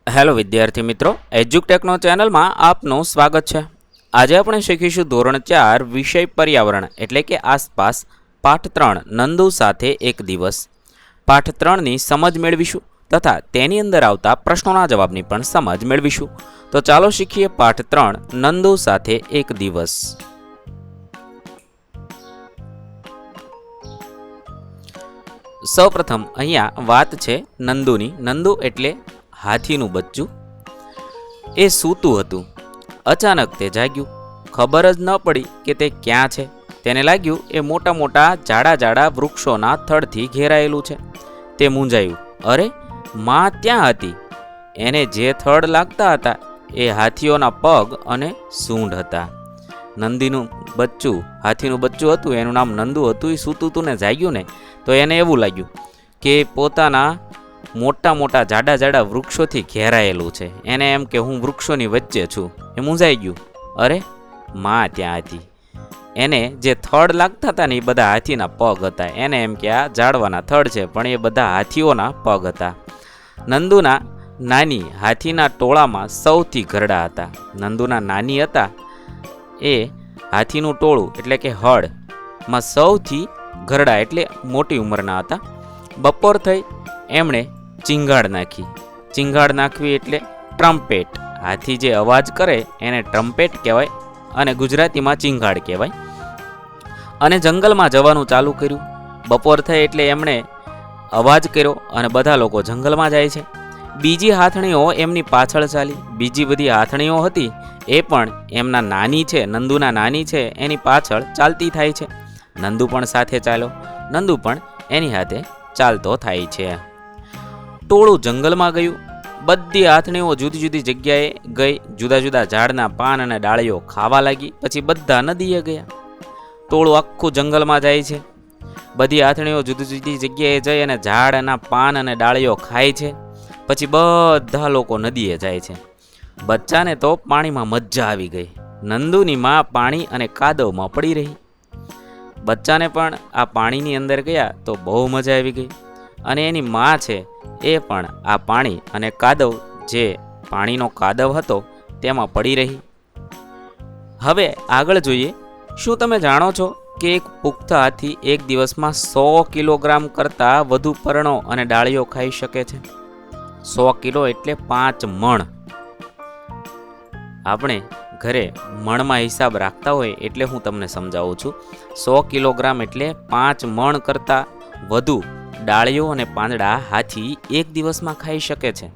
Hello વિદ્યાર્થી મિત્રો, એજ્યુકટેકનો ચેનલમાં આપનું સ્વાગત છે. આજે આપણે શીખીશું ધોરણ 4 વિષય પર્યાવરણ એટલે કે આસપાસ પાઠ 3 નંદુ સાથે એક દિવસ. પાઠ 3ની સમજ મેળવીશું તથા તેની અંદર આવતા પ્રશ્નોના જવાબની પણ સમજ મેળવીશું. તો ચાલો શીખીએ પાઠ 3 નંદુ સાથે એક દિવસ. સૌપ્રથમ અહીંયા વાત છે નંદુની. નંદુ એટલે હાથીનું બચ્ચું. એ સૂતું હતું. અચાનક તે જાગ્યું. ખબર જ ન પડી કે તે ક્યાં છે. તેને લાગ્યું એ મોટા મોટા જાડા જાડા વૃક્ષોના થડથી ઘેરાયેલું છે. તે મૂંઝાયું. અરે, માં ત્યાં હતી. એને જે થડ લાગતા હતા એ હાથીઓના પગ અને સૂંઢ હતા. નંદીનું બચ્ચું, હાથીનું બચ્ચું હતું, એનું નામ નંદુ હતું. એ સૂતું હતું ને જાગ્યું ને તો એને એવું લાગ્યું કે પોતાના મોટા મોટા જાડા જાડા વૃક્ષોથી ઘેરાયેલું છે. એને એમ કે હું વૃક્ષોની વચ્ચે છું. એ મૂંઝાઈ ગયું. અરે, માં ત્યાં હતી. એને જે થડ લાગતા હતા ને એ બધા હાથીના પગ હતા. એને એમ કે આ ઝાડવાના થડ છે, પણ એ બધા હાથીઓના પગ હતા. નંદુના નાની હાથીના ટોળામાં સૌથી ઘરડા હતા. નંદુના નાની હતા એ હાથીનું ટોળું એટલે કે હળમાં સૌથી ઘરડા એટલે મોટી ઉંમરના હતા. બપોર થઈ એમણે ચીંગાડ નાખી. ચીંગાડ નાખવી એટલે ટ્રમ્પેટ. હાથી જે અવાજ કરે એને ટ્રમ્પેટ કહેવાય અને ગુજરાતીમાં ચીંગાડ કહેવાય. અને જંગલમાં જવાનું ચાલુ કર્યું. બપોર થઈ એટલે એમણે અવાજ કર્યો અને બધા લોકો જંગલમાં જાય છે. બીજી હાથણીઓ એમની પાછળ ચાલી. બીજી બધી હાથણીઓ હતી એ પણ એમના નાની છે, નંદુના નાની છે, એની પાછળ ચાલતી થાય છે. નંદુ પણ સાથે ચાલ્યો. નંદુ પણ એની હાથે ચાલતો થાય છે. ટોળું જંગલમાં ગયું. બધી હાથણીઓ જુદી જુદી જગ્યાએ ગઈ. જુદા જુદા ઝાડના પાન અને ડાળીઓ ખાવા લાગી. પછી બધા નદીએ ગયા. ટોળું આખું જંગલમાં જાય છે. બધી હાથણીઓ જુદી જુદી જગ્યાએ જઈ અને ઝાડના પાન અને ડાળીઓ ખાય છે. પછી બધા લોકો નદીએ જાય છે. બચ્ચાને તો પાણીમાં મજા આવી ગઈ. નંદુની માં પાણી અને કાદવમાં પડી રહી. બચ્ચાને પણ આ પાણીની અંદર ગયા તો બહુ મજા આવી ગઈ. અને એની માં છે એ પણ આ પાણી અને કાદવ, જે પાણીનો કાદવ હતો તેમાં પડી રહી. હવે આગળ જોઈએ. શું તમે જાણો છો કે એક પુખ્ત હાથી એક દિવસમાં 100 કિલોગ્રામ કરતાં વધુ પર્ણો અને ડાળીઓ ખાઈ શકે છે? 100 કિલો એટલે 5 મણ. આપણે ઘરે મણમાં હિસાબ રાખતા હોય એટલે હું તમને સમજાવું છું. 100 કિલોગ્રામ એટલે 5 મણ કરતાં વધુ ડાળીઓ અને પાંદડા હાથી એક દિવસમાં ખાઈ શકે છે.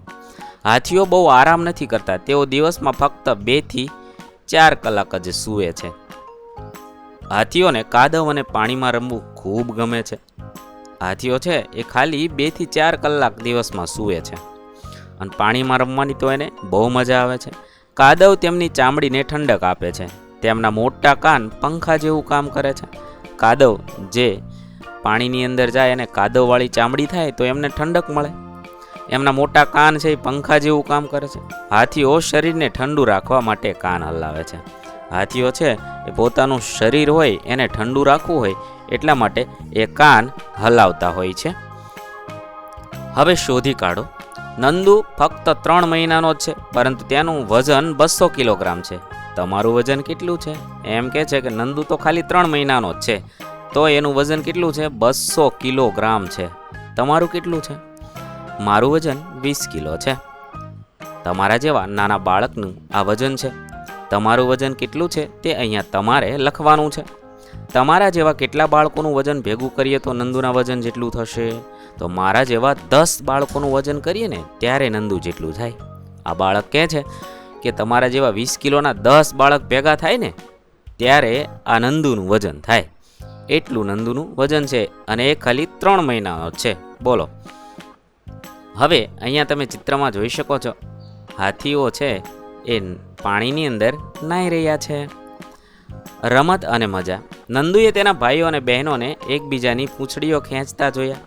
હાથીઓ બહુ આરામ નથી કરતા. તેઓ દિવસમાં ફક્ત 2 થી 4 કલાક જ સૂવે છે. હાથીઓને કાદવ અને પાણીમાં રમવું ખૂબ ગમે છે. હાથીઓ છે એ ખાલી 2 થી 4 કલાક દિવસમાં સૂવે છે. અને પાણીમાં રમવાની તો એને બહુ મજા આવે છે. કાદવ તેમની ચામડીને ઠંડક આપે છે. તેમના મોટા કાન પંખા જેવું કામ કરે છે. કાદવ જે પાણીની અંદર જાય અને કાદવવાળી ચામડી થાય તો એમને ઠંડક મળે. એમના મોટા કાન છે એ પંખા જેવું કામ કરે છે. હાથીઓ શરીરને ઠંડુ રાખવા માટે કાન હલાવે છે. હાથીઓ છે એ પોતાનું શરીર હોય એને ઠંડુ રાખવું હોય એટલા માટે એ કાન હલાવતા હોય છે. હવે શોધી કાઢો. નંદુ ફક્ત 3 મહિનાનો જ છે, પરંતુ તેનું વજન 200 કિલોગ્રામ છે. તમારું વજન કેટલું છે? એમ કહે છે કે નંદુ તો ખાલી 3 મહિનાનો જ છે, તો એનું વજન કેટલું છે? 200 કિલોગ્રામ છે. તમારું કેટલું છે? મારું વજન 20 કિલો છે. તમારા જેવા નાના બાળકનું આ વજન છે. તમારું વજન કેટલું છે તે અહીંયા તમારે લખવાનું છે. તમારા જેવા કેટલા બાળકોનું વજન ભેગું કરીએ તો નંદુના વજન જેટલું થશે? તો મારા જેવા 10 બાળકોનું વજન કરીએ ને ત્યારે નંદુ જેટલું થાય. આ બાળક કહે છે કે તમારા જેવા 20 કિલોના 10 બાળક ભેગા થાય ને ત્યારે આ નંદુનું વજન થાય. એટલું નંદુનું વજન છે અને એ ખાલી 3 મહિનાનો છે. બોલો. હવે અહીંયા તમે ચિત્રમાં જોઈ શકો છો હાથીઓ છે એ પાણીની અંદર નાહી રહ્યા છે. રમત અને મજા. નંદુએ તેના ભાઈઓ અને બહેનોને એકબીજાની પૂંછડીઓ ખેંચતા જોયા.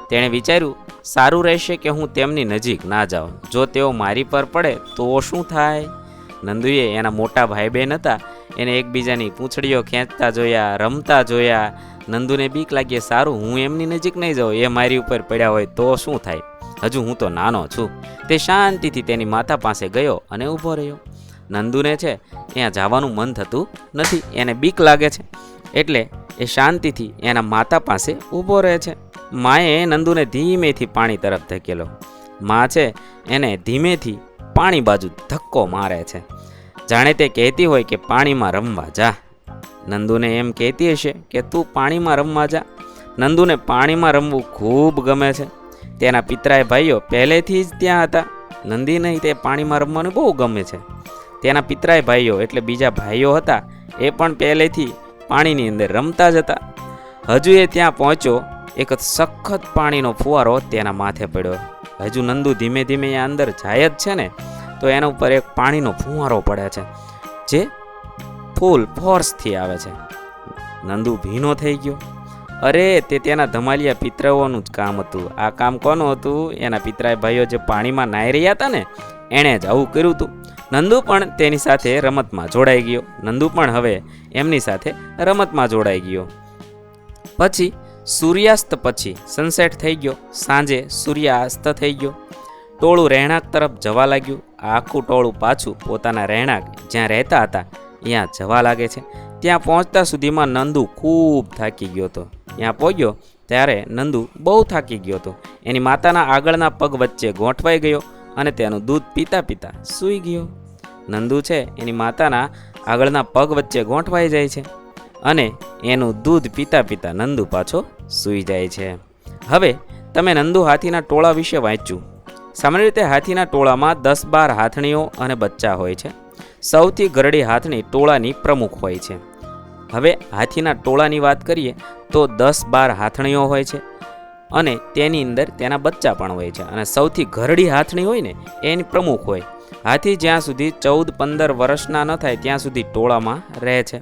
તેણે વિચાર્યું, સારું રહેશે કે હું તેમની નજીક ના જાઉં. જો તેઓ મારી પર પડે તો શું થાય? નંદુએ એના મોટા ભાઈ બહેન હતા એને એકબીજાની પૂંછડીઓ ખેંચતા જોયા, રમતા જોયા. નંદુને બીક લાગી, સારું હું એમની નજીક નહીં જાઉં, એ મારી ઉપર પડ્યા હોય તો શું થાય? હજુ હું તો નાનો છું. તે શાંતિથી તેની માતા પાસે ગયો અને ઊભો રહ્યો. નંદુને છે ત્યાં જવાનું મન થતું નથી, એને બીક લાગે છે, એટલે એ શાંતિથી એના માતા પાસે ઊભો રહે છે. માએ નંદુને ધીમેથી પાણી તરફ ધકેલો. મા છે એને ધીમેથી પાણી બાજુ ધક્કો મારે છે, જાણે તે કહેતી હોય કે પાણીમાં રમવા જા. નંદુને એમ કહેતી હશે કે તું પાણીમાં રમવા જા. નંદુને પાણીમાં રમવું ખૂબ ગમે છે. તેના પિતરાય ભાઈઓ પહેલેથી જ ત્યાં હતા. નંદીને તે પાણીમાં રમવાનું બહુ ગમે છે. તેના પિતરાય ભાઈઓ એટલે બીજા ભાઈઓ હતા, એ પણ પહેલેથી પાણીની અંદર રમતા જ હતા. હજુ એ ત્યાં પહોંચ્યો, એક સખત પાણીનો ફુવારો તેના માથે પડ્યો. હજુ નંદુ ધીમે ધીમે એ અંદર જાય જ છે ને, તો એના ઉપર એક પાણીનો ફુવારો પડે છે, જે ફૂલ ફોર્સથી આવે છે. નંદુ ભીનો થઈ ગયો. અરે તે તેના ધમાલિયા પિતરાઓનું જ કામ હતું. આ કામ કોનું હતું? એના પિતરાય ભાઈઓ જે પાણીમાં નાહી રહ્યા હતા ને, એણે જ આવું કર્યું હતું. નંદુ પણ તેની સાથે રમતમાં જોડાઈ ગયો. નંદુ પણ હવે એમની સાથે રમતમાં જોડાઈ ગયો. પછી સૂર્યાસ્ત પછી સનસેટ થઈ ગયો. સાંજે સૂર્યાસ્ત થઈ ગયો. ટોળું રહેણાંક તરફ જવા લાગ્યું. આખું ટોળું પાછું પોતાના રહેણાંક જ્યાં રહેતા હતા ત્યાં જવા લાગે છે. ત્યાં પહોંચતા સુધીમાં નંદુ ખૂબ થાકી ગયો હતો. ત્યાં પહોંચ્યો ત્યારે નંદુ બહુ થાકી ગયો હતો. એની માતાના આગળના પગ વચ્ચે ગોઠવાઈ ગયો અને તેનું દૂધ પીતા પીતા સૂઈ ગયો. નંદુ છે એની માતાના આગળના પગ વચ્ચે ગોઠવાઈ જાય છે અને એનું દૂધ પીતા પીતા નંદુ પાછો સૂઈ જાય છે. હવે તમે નંદુ હાથીના ટોળા વિશે વાંચ્યું. સામાન્ય રીતે હાથીના ટોળામાં 10-12 હાથણીઓ અને બચ્ચા હોય છે. સૌથી ઘરડી હાથણી ટોળાની પ્રમુખ હોય છે. હવે હાથીના ટોળાની વાત કરીએ તો 10-12 હાથણીઓ હોય છે અને તેની અંદર તેના બચ્ચા પણ હોય છે, અને સૌથી ઘરડી હાથણી હોય ને એની પ્રમુખ હોય. હાથી જ્યાં સુધી 14-15 વર્ષના ન થાય ત્યાં સુધી ટોળામાં રહે છે.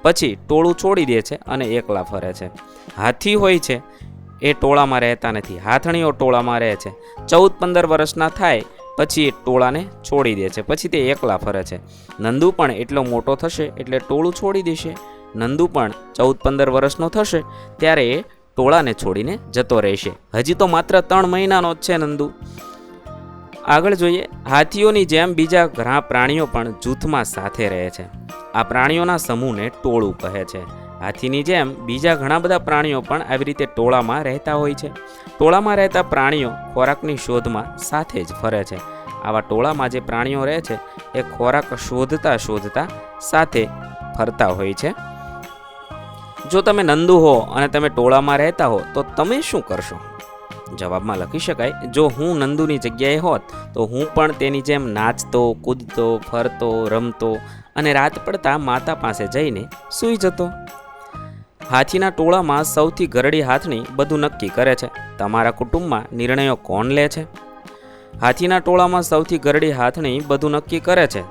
પછી ટોળું છોડી દે છે અને એકલા ફરે છે. હાથી હોય છે એ ટોળામાં રહેતા નથી, હાથણીઓ ટોળામાં રહે છે. 14-15 વર્ષના થાય પછી એ ટોળાને છોડી દે છે, પછી તે એકલા ફરે છે. નંદુ પણ એટલો મોટો થશે એટલે ટોળું છોડી દેશે. નંદુ પણ 14-15 વર્ષનો થશે ત્યારે એ ટોળાને છોડીને જતો રહેશે. હજી તો માત્ર 3 મહિનાનો જ છે નંદુ. આગળ જોઈએ. હાથીઓની જેમ બીજા ઘણા પ્રાણીઓ પણ જૂથમાં સાથે રહે છે. આ પ્રાણીઓના સમૂહને ટોળું કહે છે. હાથીની જેમ બીજા ઘણા બધા પ્રાણીઓ પણ આવી રીતે ટોળામાં રહેતા હોય છે. ટોળામાં રહેતા પ્રાણીઓ ખોરાકની શોધમાં સાથે જ ફરે છે. આવા ટોળામાં જે પ્રાણીઓ રહે છે એ ખોરાક શોધતા શોધતા સાથે ફરતા હોય છે. જો તમે નંદુ હો અને તમે ટોળામાં રહેતા હો તો તમે શું કરશો? જવાબમાં લખી શકાય, જો હું નંદુની જગ્યાએ હોત તો હું પણ તેની જેમ નાચતો, કૂદતો, ફરતો, રમતો અને રાત પડતા માતા પાસે જઈને સૂઈ જતો. હાથીના ટોળામાં સૌથી ઘરડી હાથણી બધું નક્કી કરે છે. તમારા કુટુંબમાં નિર્ણયો કોણ લે છે? હાથીના ટોળામાં સૌથી ઘરડી હાથણી બધું નક્કી કરે છે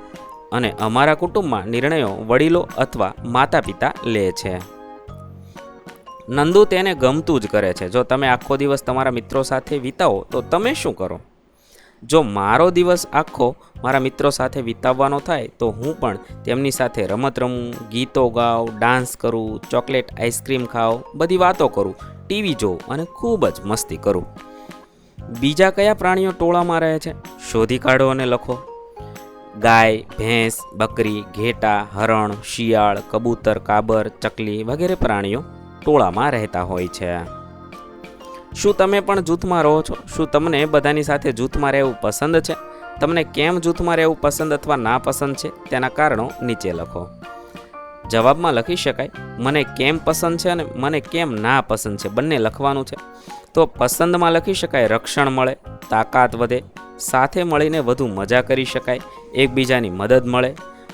અને અમારા કુટુંબમાં નિર્ણયો વડીલો અથવા માતા પિતા લે છે. નંદુ તેને ગમતું જ કરે છે. જો તમે આખો દિવસ તમારા મિત્રો સાથે વિતાવો તો તમે શું કરો? જો મારો દિવસ આખો મારા મિત્રો સાથે વિતાવવાનો થાય તો હું પણ તેમની સાથે રમત રમું, ગીતો ગાઉં, ડાન્સ કરું, ચોકલેટ આઈસ્ક્રીમ ખાઉં, બધી વાતો કરું, ટીવી જોઉં અને ખૂબ જ મસ્તી કરું. બીજા કયા પ્રાણીઓ ટોળામાં રહે છે? શોધી કાઢો અને લખો. ગાય, ભેંસ, બકરી, ઘેટા, હરણ, શિયાળ, કબૂતર, કાબર, ચકલી વગેરે પ્રાણીઓ ટોળામાં રહેતા હોય છે. શું તમે પણ જૂથમાં રહો છો? શું તમને બધાની સાથે જૂથમાં રહેવું પસંદ છે? તમને કેમ જૂથમાં રહેવું પસંદ અથવા ના પસંદ છે તેના કારણો નીચે લખો. જવાબમાં લખી શકાય, મને કેમ પસંદ છે અને મને કેમ ના પસંદ છે, બંને લખવાનું છે. તો પસંદમાં લખી શકાય રક્ષણ મળે, તાકાત વધે, સાથે મળીને વધુ મજા કરી શકાય, એકબીજાની મદદ મળે.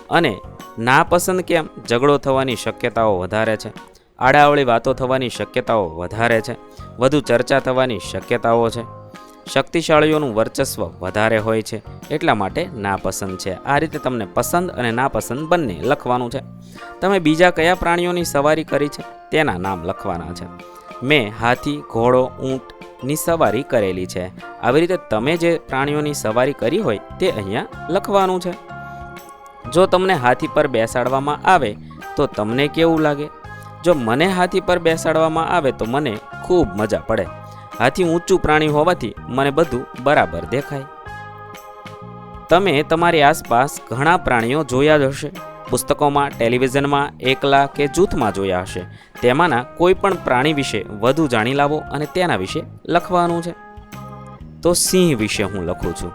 અને ના પસંદ કેમ? ઝઘડો થવાની શક્યતાઓ વધારે છે, આડાઅવળી વાતો થવાની શક્યતાઓ વધારે છે, વધુ ચર્ચા થવાની શક્યતાઓ છે, શક્તિશાળીઓનું વર્ચસ્વ વધારે હોય છે, એટલા માટે નાપસંદ છે. આ રીતે તમને પસંદ અને નાપસંદ બંને લખવાનું છે. તમે બીજા કયા પ્રાણીઓની સવારી કરી છે તેના નામ લખવાના છે. મેં હાથી, ઘોડો, ઊંટની સવારી કરેલી છે. આવી રીતે તમે જે પ્રાણીઓની સવારી કરી હોય તે અહીંયા લખવાનું છે. જો તમને હાથી પર બેસાડવામાં આવે તો તમને કેવું લાગે? જો મને હાથી પર બેસાડવામાં આવે તો મને ખૂબ મજા પડે. હાથી ઊંચું પ્રાણી હોવાથી મને બધું બરાબર દેખાય. તમે તમારી આસપાસ ઘણા પ્રાણીઓ જોયા જ હશે. પુસ્તકોમાં, ટેલિવિઝનમાં, એકલા કે જૂથમાં જોયા હશે. તેમાંના કોઈ પણ પ્રાણી વિશે વધુ જાણી લાવો અને તેના વિશે લખવાનું છે. તો સિંહ વિશે હું લખું છું.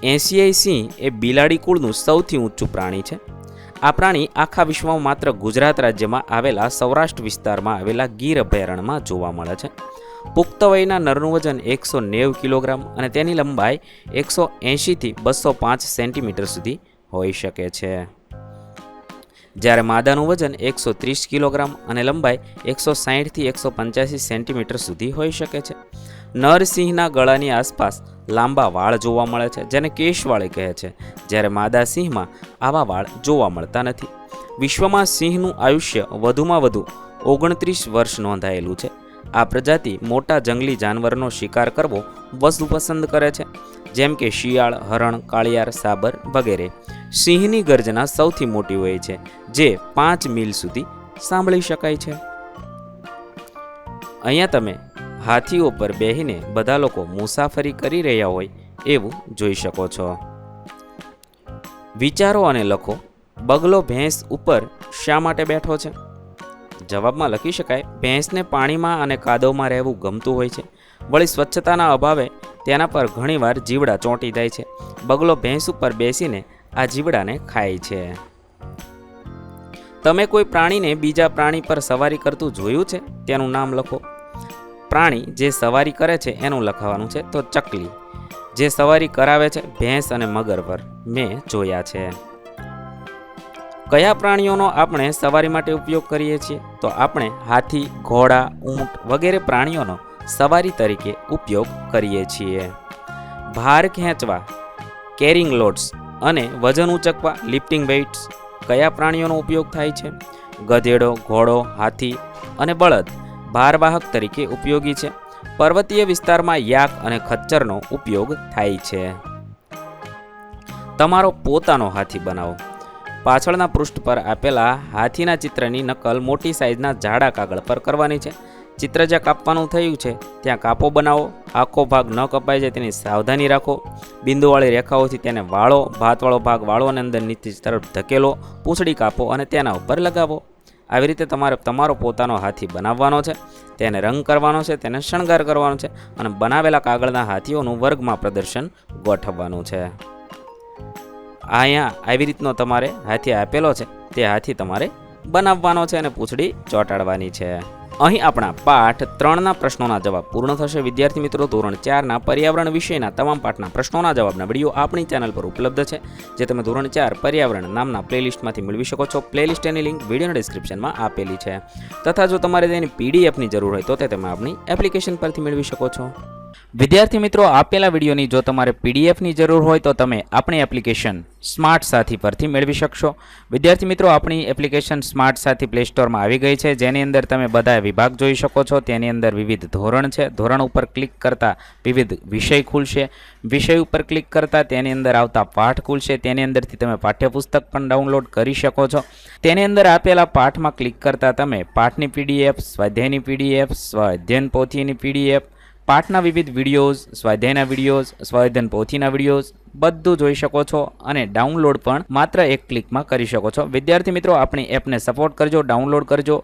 એશિયાઈ સિંહ એ બિલાડી કુળનું સૌથી ઊંચું પ્રાણી છે. આ પ્રાણી આખા વિશ્વમાં માત્ર ગુજરાત રાજ્યમાં આવેલા સૌરાષ્ટ્ર વિસ્તારમાં આવેલા ગીર અભયારણ્યમાં જોવા મળે છે. પુખ્ત વયના નરનું વજન 190 કિલોગ્રામ અને તેની લંબાઈ 180થી 205 સેન્ટીમીટર સુધી હોઈ શકે છે. જ્યારે માદાનું વજન 130 કિલોગ્રામ અને લંબાઈ 160થી 185 સેન્ટીમીટર સુધી હોઈ શકે છે. નરસિંહના ગળાની આસપાસ લાંબા વાળ જોવા મળે છે, જેને કેશવાળી કહે છે, જ્યારે માદા સિંહમાં આવા વાળ જોવા મળતા નથી. વિશ્વમાં સિંહનું આયુષ્ય વધુમાં વધુ 29 વર્ષ નોંધાયેલું છે. આ પ્રજાતિ મોટા જંગલી જાનવરનો શિકાર કરવો વધુ પસંદ કરે છે, જેમ કે શિયાળ, હરણ, કાળિયાર, સાબર વગેરે. સિંહની ગર્જના સૌથી મોટી હોય છે, જે 5 મીલ સુધી સાંભળી શકાય છે. અહીંયા તમે હાથીઓ પર બેહીને બધા લોકો મુસાફરી કરી રહ્યા હોય એવું જોઈ શકો છો. વિચારો અને લખો, બગલો ભેંસ ઉપર શા માટે બેઠો છે? જવાબમાં લખી શકાય, ભેંસને પાણીમાં અને કાદવમાં રહેવું ગમતું હોય છે. વળી સ્વચ્છતાના અભાવે તેના પર ઘણીવાર જીવડા ચોંટી જાય છે. બગલો ભેંસ ઉપર બેસીને આ જીવડાને ખાય છે. તમે કોઈ પ્રાણીને બીજા પ્રાણી પર સવારી કરતું જોયું છે? તેનું નામ લખો. પ્રાણી જે સવારી કરે છે એનું લખવાનું છે. તો ચકલી. જે સવારી કરાવે છે ભેંસ અને મગર પર મેં જોયા છે. કયા પ્રાણીઓનો આપણે સવારી માટે ઉપયોગ કરીએ છીએ? તો આપણે હાથી, ઘોડા, ઊંટ વગેરે પ્રાણીઓનો સવારી તરીકે ઉપયોગ કરીએ છીએ. ભાર ખેંચવા, કેરિંગ લોડ્સ અને વજન ઉચકવા, લિફ્ટિંગ વેઇટ્સ કયા પ્રાણીઓનો ઉપયોગ થાય છે? ગધેડો, ઘોડો, હાથી અને બળદ ભારવાહક તરીકે ઉપયોગી છે. પર્વતીય વિસ્તારમાં યાક અને ખચ્ચરનો ઉપયોગ થાય છે. તમારો પોતાનો હાથી બનાવો. પાછળના પૃષ્ઠ પર આપેલા હાથીના ચિત્રની નકલ મોટી સાઇઝના જાડા કાગળ પર કરવાની છે. ચિત્ર જ્યાં કાપવાનું થયું છે ત્યાં કાપો બનાવો. આખો ભાગ ન કપાય જાય તેની સાવધાની રાખો. બિંદુવાળી રેખાઓથી તેને વાળો. ભાતવાળો ભાગ વાળો અને અંદર નીચે તરફ ધકેલો. પૂંછડી કાપો અને તેના ઉપર લગાવો. આવી રીતે તમારે તમારો પોતાનો હાથી બનાવવાનો છે, તેને રંગ કરવાનો છે, તેને શણગાર કરવાનો છે અને બનાવેલા કાગળના હાથીઓનું વર્ગમાં પ્રદર્શન ગોઠવવાનું છે. અહીંયા આવી રીતનો તમારે હાથી આપેલો છે તે હાથી તમારે બનાવવાનો છે અને પૂંછડી ચોંટાડવાની છે. અહીં આપણા પાઠ 3ના પ્રશ્નોના જવાબ પૂર્ણ થશે. વિદ્યાર્થી મિત્રો, ધોરણ 4ના પર્યાવરણ વિષયના તમામ પાઠના પ્રશ્નોના જવાબના વિડીયો આપણી ચેનલ પર ઉપલબ્ધ છે, જે તમે ધોરણ 4 પર્યાવરણ નામના પ્લેલિસ્ટમાંથી મેળવી શકો છો. પ્લેલિસ્ટની લિંક વિડીયોના ડિસ્ક્રિપ્શનમાં આપેલી છે. તથા જો તમારે તેની પીડીએફની જરૂર હોય તો તે તમે આપણી એપ્લિકેશન પરથી મેળવી શકો છો. વિદ્યાર્થી મિત્રો, આપેલા વિડીયોની જો તમારે પીડીએફની જરૂર હોય તો તમે આપણી એપ્લિકેશન સ્માર્ટ સાથી પરથી મેળવી શકશો. વિદ્યાર્થી મિત્રો, આપણી એપ્લિકેશન સ્માર્ટ સાથી પ્લે સ્ટોરમાં આવી ગઈ છે, જેની અંદર તમે બધા વિભાગ જોઈ શકો છો. તેની અંદર વિવિધ ધોરણ છે. ધોરણ ઉપર ક્લિક કરતાં વિવિધ વિષય ખુલશે. વિષય ઉપર ક્લિક કરતાં તેની અંદર આવતા પાઠ ખુલશે. તેની અંદરથી તમે પાઠ્યપુસ્તક પણ ડાઉનલોડ કરી શકો છો. તેની અંદર આપેલા પાઠમાં ક્લિક કરતાં તમે પાઠની પીડીએફ, સ્વાધ્યાયની પીડીએફ, સ્વાધ્યાયન પોથીની પીડીએફ, પાઠના વિવિધ વિડીયોઝ, સ્વાધ્યાયના વિડીયોઝ, સ્વાધ્યાયન પોથીના વિડીયોઝ બધું જોઈ શકો છો અને ડાઉનલોડ પણ માત્ર એક ક્લિકમાં કરી શકો છો. વિદ્યાર્થી મિત્રો, આપણી એપને સપોર્ટ કરજો, ડાઉનલોડ કરજો